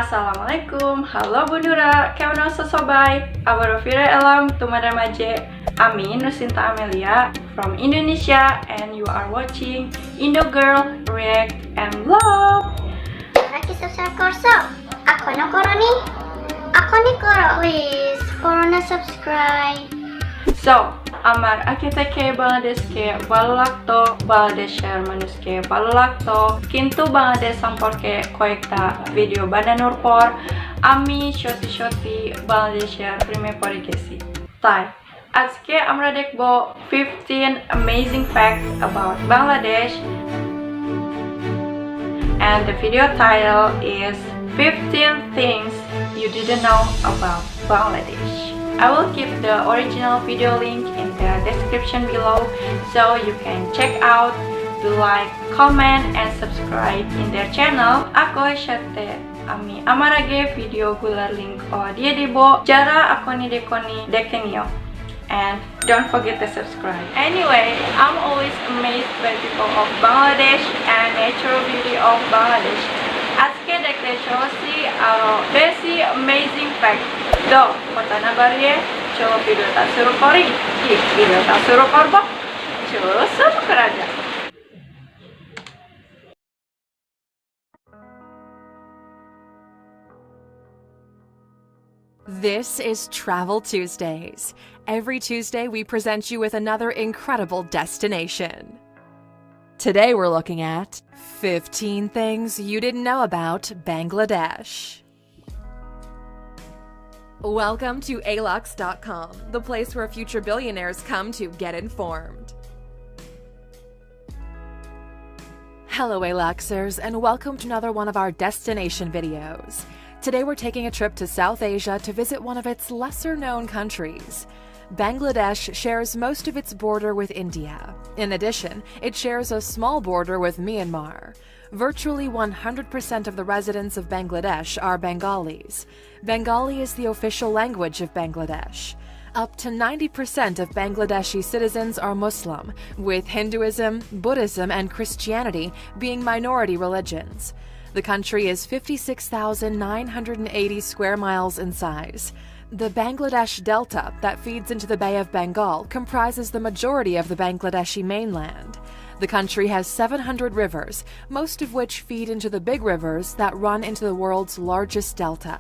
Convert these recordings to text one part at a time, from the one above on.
Assalamualaikum, halo Bundura, kemudian sesobai, abarofira elam, tumada maje, Ami Nusinta Amelia from Indonesia, and you are watching Indo Girl React and Vlog. Lagi subscribe korso, ako no koro ni, ako ni koro, please, koro na subscribe. So, amar akitake Bangladesh ke balakto Bangladesh manus ke balakto kintu Bangladesh sampor ke koekta video badan urpor ami shoti Bangladesh prime porikesi tai আজকে আমরা দেখব 15 amazing facts about Bangladesh, and the video title is 15 things you didn't know about Bangladesh. I will keep the original video link in the description below so you can check out, do like, comment, and subscribe in their channel. Ako shate ami amarage video gular link o dia debo jara akoni dekoni dekenio. And don't forget to subscribe. Anyway, I'm always amazed by people of Bangladesh and natural beauty of Bangladesh. আজকে দেখতে চলছি আরো বেশি amazing fact. তো কথা না বাড়িয়ে চলো ভিডিওটা শুরু করি। কি ভিডিওটা শুরু করব? চলো শুরু করা যাক। This is Travel Tuesdays. Every Tuesday, we present you with another incredible destination. Today, we're looking at 15 things you didn't know about Bangladesh. Welcome to alux.com, the place where future billionaires come to get informed. Hello, Aluxers, and welcome to another one of our destination videos. Today we're taking a trip to South Asia to visit one of its lesser-known countries. Bangladesh shares most of its border with India. In addition, it shares a small border with Myanmar. Virtually 100% of the residents of Bangladesh are Bengalis. Bengali is the official language of Bangladesh. Up to 90% of Bangladeshi citizens are Muslim, with Hinduism, Buddhism, and Christianity being minority religions. The country is 56,980 square miles in size. The Bangladesh Delta that feeds into the Bay of Bengal comprises the majority of the Bangladeshi mainland. The country has 700 rivers, most of which feed into the big rivers that run into the world's largest delta.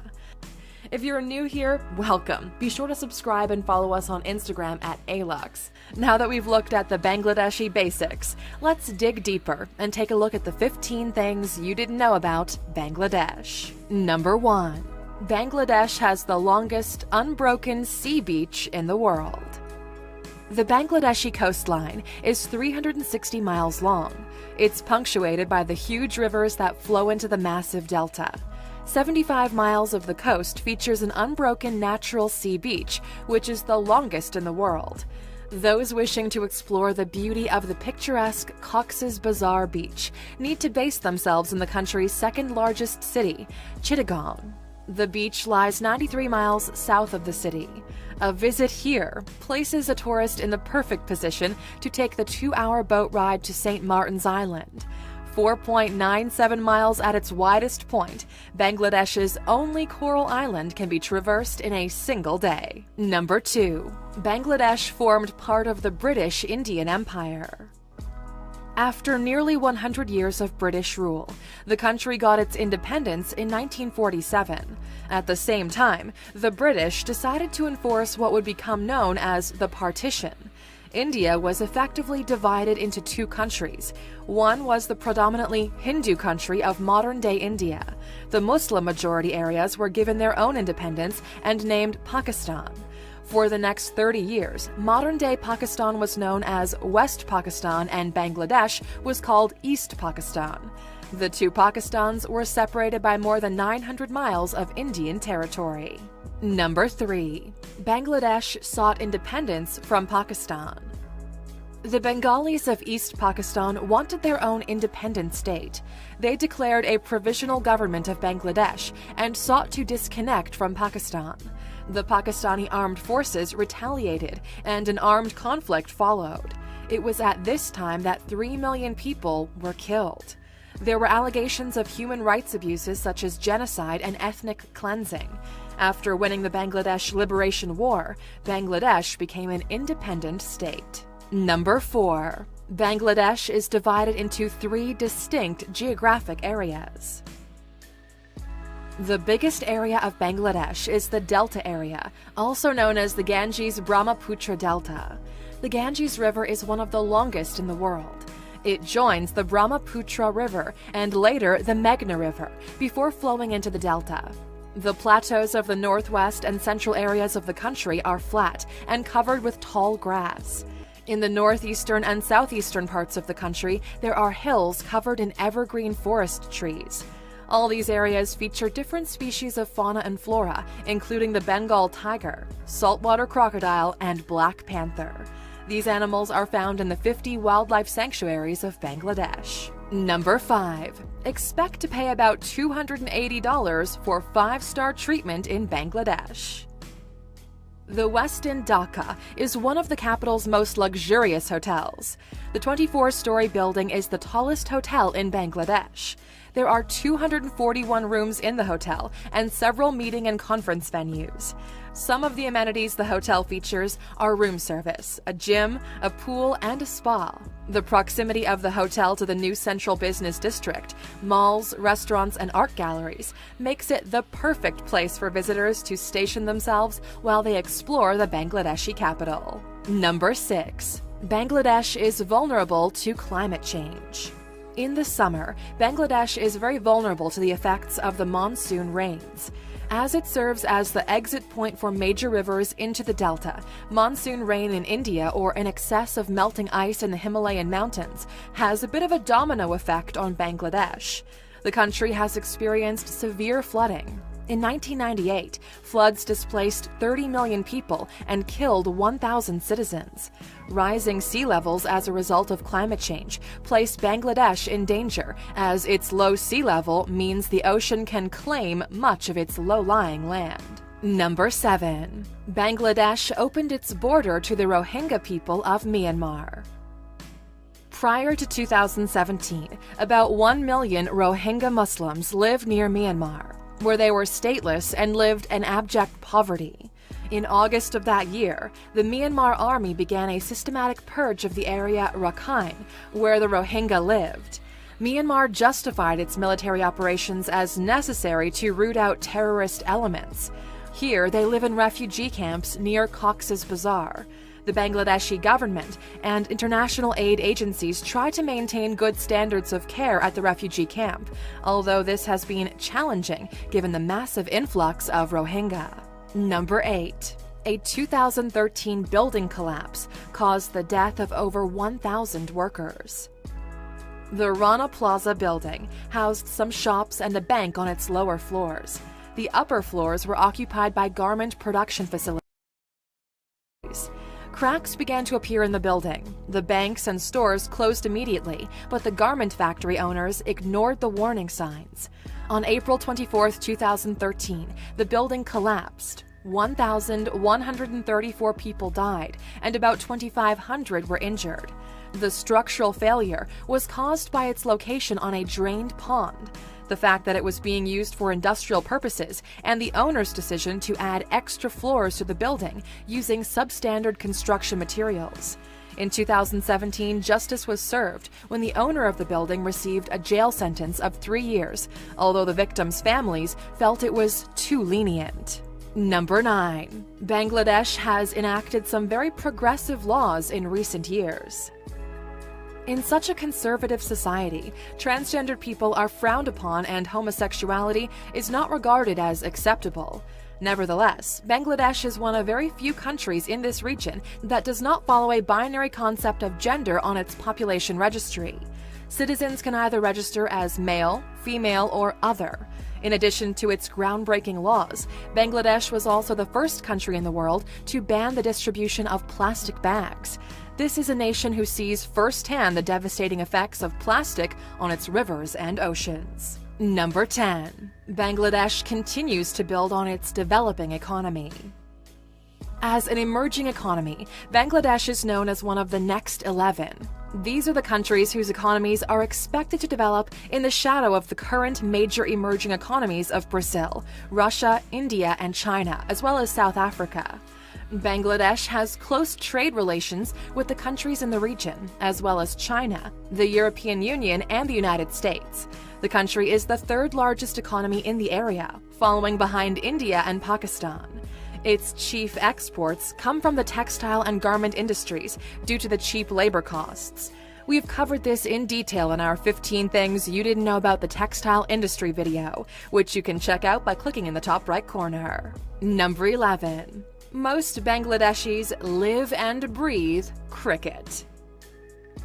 If you're new here, welcome. Be sure to subscribe and follow us on Instagram at Alux. Now that we've looked at the Bangladeshi basics, let's dig deeper and take a look at the 15 things you didn't know about Bangladesh. Number 1. Bangladesh has the longest unbroken sea beach in the world. The Bangladeshi coastline is 360 miles long. It's punctuated by the huge rivers that flow into the massive delta. 75 miles of the coast features an unbroken natural sea beach, which is the longest in the world. Those wishing to explore the beauty of the picturesque Cox's Bazar beach need to base themselves in the country's second largest city, Chittagong. The beach lies 93 miles south of the city. A visit here places a tourist in the perfect position to take the 2-hour boat ride to St. Martin's Island. 4.97 miles at its widest point, Bangladesh's only coral island can be traversed in a single day. Number 2. Bangladesh formed part of the British Indian Empire. After nearly 100 years of British rule, the country got its independence in 1947. At the same time, the British decided to enforce what would become known as the partition. India was effectively divided into two countries. One was the predominantly Hindu country of modern-day India. The Muslim-majority areas were given their own independence and named Pakistan. For the next 30 years, modern-day Pakistan was known as West Pakistan and Bangladesh was called East Pakistan. The two Pakistans were separated by more than 900 miles of Indian territory. Number 3. Bangladesh sought independence from Pakistan. The Bengalis of East Pakistan wanted their own independent state. They declared a provisional government of Bangladesh and sought to disconnect from Pakistan. The Pakistani armed forces retaliated, and an armed conflict followed. It was at this time that 3 million people were killed. There were allegations of human rights abuses such as genocide and ethnic cleansing. After winning the Bangladesh Liberation War, Bangladesh became an independent state. Number 4. Bangladesh is divided into 3 distinct geographic areas. The biggest area of Bangladesh is the Delta area, also known as the Ganges-Brahmaputra Delta. The Ganges River is one of the longest in the world. It joins the Brahmaputra River and later the Meghna River before flowing into the delta. The plateaus of the northwest and central areas of the country are flat and covered with tall grass. In the northeastern and southeastern parts of the country, there are hills covered in evergreen forest trees. All these areas feature different species of fauna and flora, including the Bengal tiger, saltwater crocodile, and black panther. These animals are found in the 50 wildlife sanctuaries of Bangladesh. Number 5. Expect to pay about $280 for 5-star treatment in Bangladesh. The Westin Dhaka is one of the capital's most luxurious hotels. The 24-story building is the tallest hotel in Bangladesh. There are 241 rooms in the hotel and several meeting and conference venues. Some of the amenities the hotel features are room service, a gym, a pool, and a spa. The proximity of the hotel to the new central business district, malls, restaurants, and art galleries makes it the perfect place for visitors to station themselves while they explore the Bangladeshi capital. Number 6. Bangladesh is vulnerable to climate change. In the summer, Bangladesh is very vulnerable to the effects of the monsoon rains. As it serves as the exit point for major rivers into the delta, monsoon rain in India or an excess of melting ice in the Himalayan mountains has a bit of a domino effect on Bangladesh. The country has experienced severe flooding. In 1998, floods displaced 30 million people and killed 1,000 citizens. Rising sea levels as a result of climate change place Bangladesh in danger, as its low sea level means the ocean can claim much of its low-lying land. Number 7. Bangladesh opened its border to the Rohingya people of Myanmar. Prior to 2017, about 1 million Rohingya Muslims lived near Myanmar, where they were stateless and lived in abject poverty. In August of that year, the Myanmar army began a systematic purge of the area Rakhine, where the Rohingya lived. Myanmar justified its military operations as necessary to root out terrorist elements. Here, they live in refugee camps near Cox's Bazar. The Bangladeshi government and international aid agencies try to maintain good standards of care at the refugee camp, although this has been challenging given the massive influx of Rohingya. Number 8. A 2013 building collapse caused the death of over 1,000 workers. The Rana Plaza building housed some shops and a bank on its lower floors. The upper floors were occupied by garment production facilities. Cracks began to appear in the building. The banks and stores closed immediately, but the garment factory owners ignored the warning signs. On April 24, 2013, the building collapsed. 1,134 people died, and about 2,500 were injured. The structural failure was caused by its location on a drained pond, the fact that it was being used for industrial purposes, and the owner's decision to add extra floors to the building using substandard construction materials. In 2017, justice was served when the owner of the building received a jail sentence of 3 years, although the victims' families felt it was too lenient. Number 9. Bangladesh has enacted some very progressive laws in recent years. In such a conservative society, transgender people are frowned upon and homosexuality is not regarded as acceptable. Nevertheless, Bangladesh is one of very few countries in this region that does not follow a binary concept of gender on its population registry. Citizens can either register as male, female, or other. In addition to its groundbreaking laws, Bangladesh was also the first country in the world to ban the distribution of plastic bags. This is a nation who sees firsthand the devastating effects of plastic on its rivers and oceans. Number 10. Bangladesh continues to build on its developing economy. As an emerging economy, Bangladesh is known as one of the next 11. These are the countries whose economies are expected to develop in the shadow of the current major emerging economies of Brazil, Russia, India, and China, as well as South Africa. Bangladesh has close trade relations with the countries in the region, as well as China, the European Union, and the United States. The country is the third largest economy in the area, following behind India and Pakistan. Its chief exports come from the textile and garment industries due to the cheap labor costs. We've covered this in detail in our 15 Things You Didn't Know About the Textile Industry video, which you can check out by clicking in the top right corner. Number 11. Most Bangladeshis live and breathe cricket.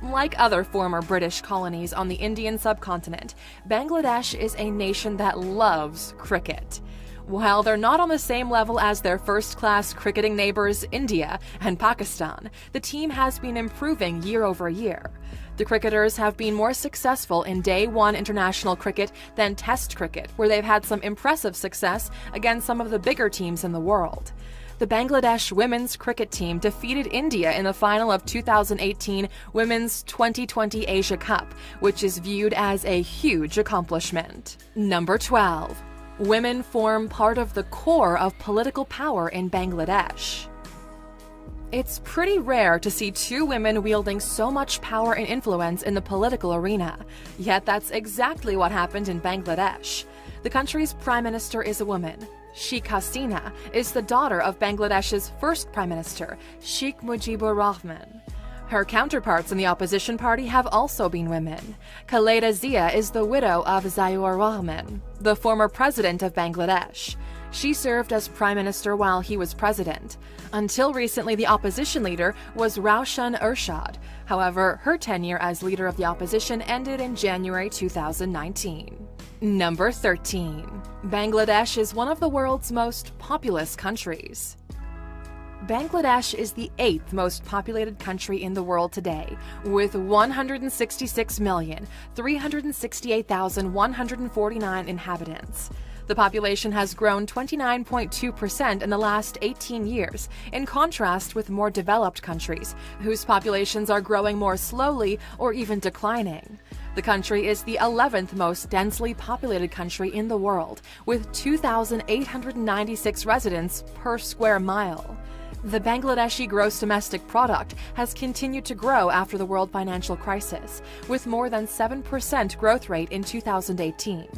Like other former British colonies on the Indian subcontinent, Bangladesh is a nation that loves cricket. While they're not on the same level as their first-class cricketing neighbors India and Pakistan, the team has been improving year over year. The cricketers have been more successful in Day 1 international cricket than Test cricket, where they've had some impressive success against some of the bigger teams in the world. The Bangladesh women's cricket team defeated India in the final of 2018 Women's 2020 Asia Cup, which is viewed as a huge accomplishment. Number 12. Women form part of the core of political power in Bangladesh. It's pretty rare to see two women wielding so much power and influence in the political arena, yet that's exactly what happened in Bangladesh. The country's prime minister is a woman. Sheikh Hasina is the daughter of Bangladesh's first prime minister, Sheikh Mujibur Rahman. Her counterparts in the opposition party have also been women. Khaleda Zia is the widow of Ziaur Rahman, the former president of Bangladesh. She served as prime minister while he was president. Until recently, the opposition leader was Roshan Ershad. However, her tenure as leader of the opposition ended in January 2019. Number 13. Bangladesh is one of the world's most populous countries. Bangladesh is the 8th most populated country in the world today, with 166,368,149 inhabitants. The population has grown 29.2% in the last 18 years, in contrast with more developed countries, whose populations are growing more slowly or even declining. The country is the 11th most densely populated country in the world, with 2,896 residents per square mile. The Bangladeshi gross domestic product has continued to grow after the world financial crisis, with more than 7% growth rate in 2018.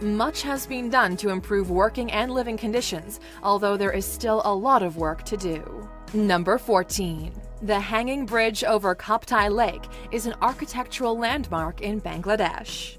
Much has been done to improve working and living conditions, although there is still a lot of work to do. Number 14. The hanging bridge over Kaptai Lake is an architectural landmark in Bangladesh.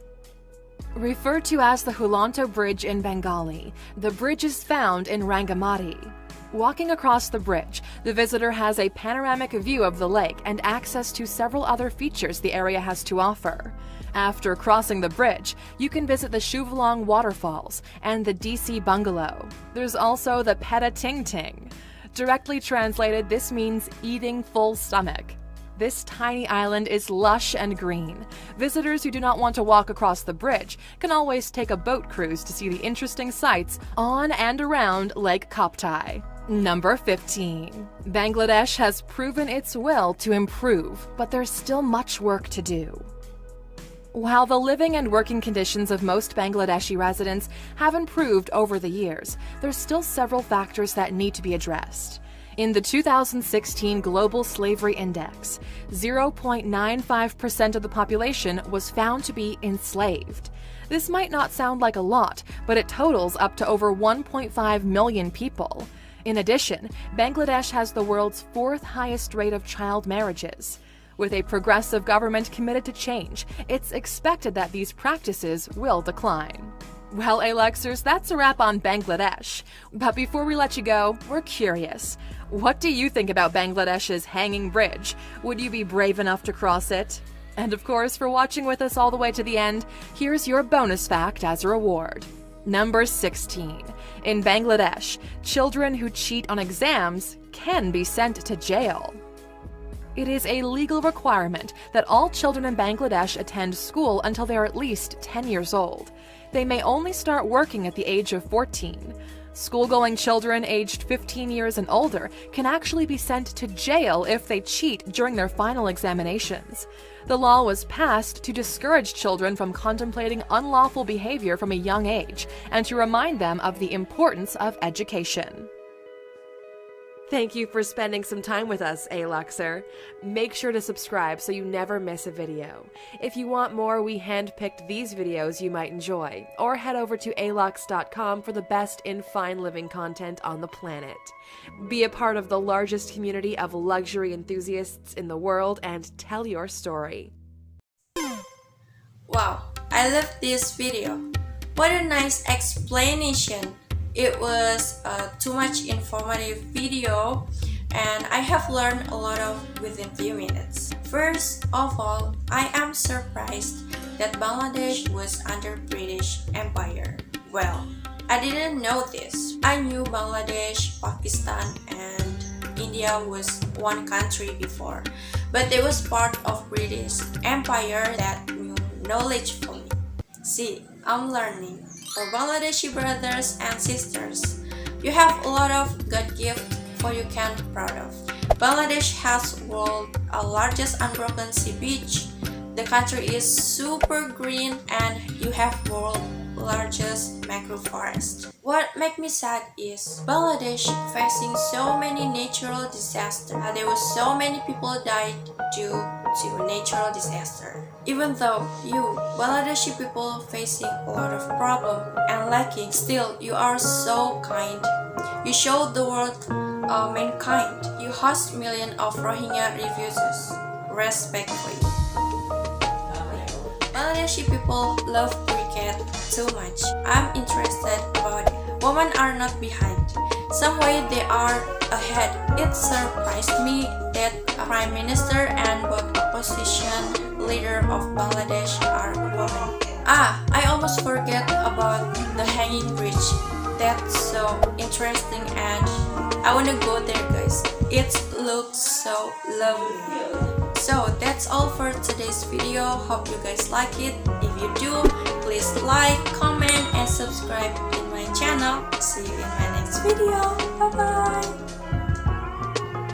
Referred to as the Hulanto Bridge in Bengali, the bridge is found in Rangamati. Walking across the bridge, the visitor has a panoramic view of the lake and access to several other features the area has to offer. After crossing the bridge, you can visit the Shuvalong waterfalls and the DC bungalow. There's also the Peta Ting Ting. Directly translated, this means eating full stomach. This tiny island is lush and green. Visitors who do not want to walk across the bridge can always take a boat cruise to see the interesting sights on and around Lake Kaptai. Number 15. Bangladesh has proven its will to improve, but there's still much work to do. While the living and working conditions of most Bangladeshi residents have improved over the years, there's still several factors that need to be addressed. In the 2016 Global Slavery Index, 0.95% of the population was found to be enslaved. This might not sound like a lot, but it totals up to over 1.5 million people. In addition, Bangladesh has the world's 4th highest rate of child marriages. With a progressive government committed to change, it's expected that these practices will decline. Well, Alexers, that's a wrap on Bangladesh. But before we let you go, we're curious. What do you think about Bangladesh's hanging bridge? Would you be brave enough to cross it? And of course, for watching with us all the way to the end, here's your bonus fact as a reward. Number 16. In Bangladesh, children who cheat on exams can be sent to jail. It is a legal requirement that all children in Bangladesh attend school until they are at least 10 years old. They may only start working at the age of 14. School-going children aged 15 years and older can actually be sent to jail if they cheat during their final examinations. The law was passed to discourage children from contemplating unlawful behavior from a young age and to remind them of the importance of education. Thank you for spending some time with us, A-Luxer. Make sure to subscribe so you never miss a video. If you want more, we handpicked these videos you might enjoy, or head over to alux.com for the best in fine living content on the planet. Be a part of the largest community of luxury enthusiasts in the world and tell your story. Wow, I love this video. What a nice explanation. It was too much informative video and I have learned a lot within few minutes. First of all, I am surprised that Bangladesh was under British Empire. Well, I didn't know this. I knew Bangladesh, Pakistan and India was one country before, but it was part of British Empire. That new knowledge for me. See, I'm learning. For Bangladeshi brothers and sisters, you have a lot of God gift for you can be proud of. Bangladesh has world's largest unbroken sea beach. The country is super green and you have world's largest mangrove forest. What makes me sad is Bangladesh facing so many natural disasters. There were so many people died due to natural disaster. Even though you Bangladeshi people facing a lot of problem and lacking, still you are so kind. You show the world mankind. You host millions of Rohingya refugees respectfully. Bangladeshi people love cricket too much. I'm interested about it. Women are not behind. Some way they are ahead. It surprised me that Prime Minister and both opposition leader of Bangladesh are women. I almost forget about the hanging bridge. That's so interesting and I wanna go there, guys. It looks so lovely. So that's all for today's video. Hope you guys like it. If you do, please like, comment and subscribe in my channel. See you in my next video. Bye bye.